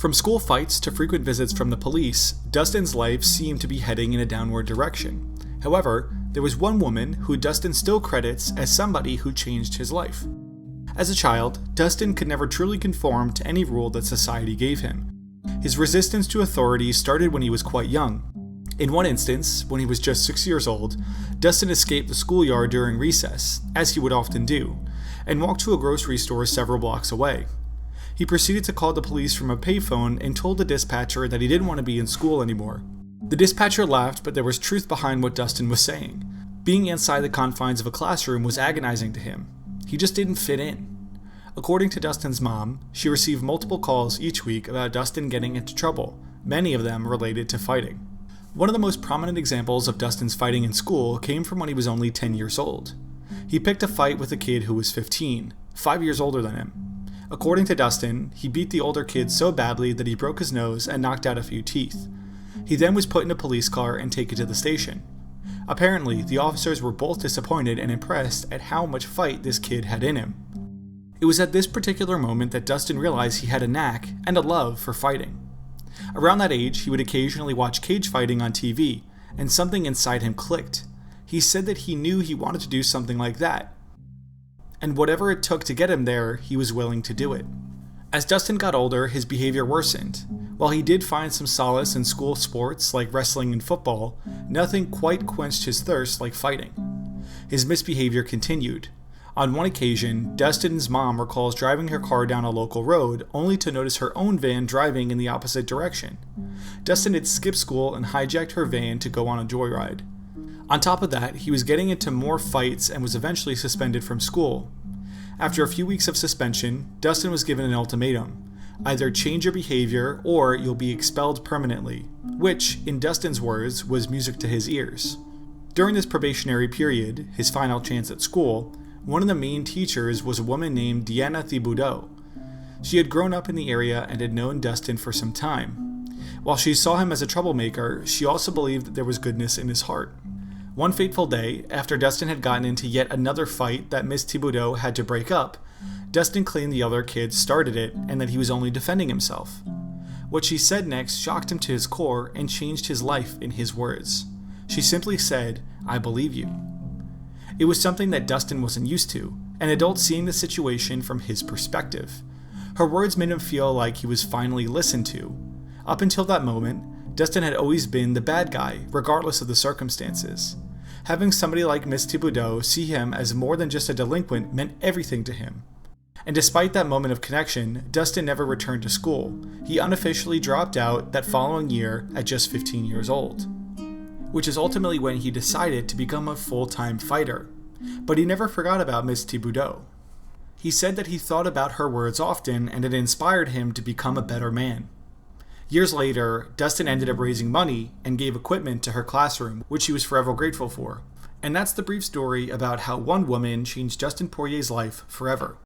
From school fights to frequent visits from the police, Dustin's life seemed to be heading in a downward direction. However, there was one woman who Dustin still credits as somebody who changed his life. As a child, Dustin could never truly conform to any rule that society gave him. His resistance to authority started when he was quite young. In one instance, when he was just 6 years old, Dustin escaped the schoolyard during recess, as he would often do, and walked to a grocery store several blocks away. He proceeded to call the police from a payphone and told the dispatcher that he didn't want to be in school anymore. The dispatcher laughed, but there was truth behind what Dustin was saying. Being inside the confines of a classroom was agonizing to him. He just didn't fit in. According to Dustin's mom, she received multiple calls each week about Dustin getting into trouble, many of them related to fighting. One of the most prominent examples of Dustin's fighting in school came from when he was only 10 years old. He picked a fight with a kid who was 15, 5 years older than him. According to Dustin, he beat the older kid so badly that he broke his nose and knocked out a few teeth. He then was put in a police car and taken to the station. Apparently, the officers were both disappointed and impressed at how much fight this kid had in him. It was at this particular moment that Dustin realized he had a knack and a love for fighting. Around that age, he would occasionally watch cage fighting on TV, and something inside him clicked. He said that he knew he wanted to do something like that. And whatever it took to get him there, he was willing to do it. As Dustin got older, his behavior worsened. While he did find some solace in school sports like wrestling and football, nothing quite quenched his thirst like fighting. His misbehavior continued. On one occasion, Dustin's mom recalls driving her car down a local road only to notice her own van driving in the opposite direction. Dustin had skipped school and hijacked her van to go on a joyride. On top of that, he was getting into more fights and was eventually suspended from school. After a few weeks of suspension, Dustin was given an ultimatum. Either change your behavior or you'll be expelled permanently, which, in Dustin's words, was music to his ears. During this probationary period, his final chance at school, one of the main teachers was a woman named Diana Thibodeau. She had grown up in the area and had known Dustin for some time. While she saw him as a troublemaker, she also believed that there was goodness in his heart. One fateful day, after Dustin had gotten into yet another fight that Miss Thibodeau had to break up, Dustin claimed the other kids started it and that he was only defending himself. What she said next shocked him to his core and changed his life in his words. She simply said, "I believe you." It was something that Dustin wasn't used to, an adult seeing the situation from his perspective. Her words made him feel like he was finally listened to. Up until that moment, Dustin had always been the bad guy, regardless of the circumstances. Having somebody like Miss Thibodeau see him as more than just a delinquent meant everything to him. And despite that moment of connection, Dustin never returned to school. He unofficially dropped out that following year at just 15 years old. Which is ultimately when he decided to become a full-time fighter. But he never forgot about Miss Thibodeau. He said that he thought about her words often and it inspired him to become a better man. Years later, Dustin ended up raising money and gave equipment to her classroom, which he was forever grateful for. And that's the brief story about how one woman changed Dustin Poirier's life forever.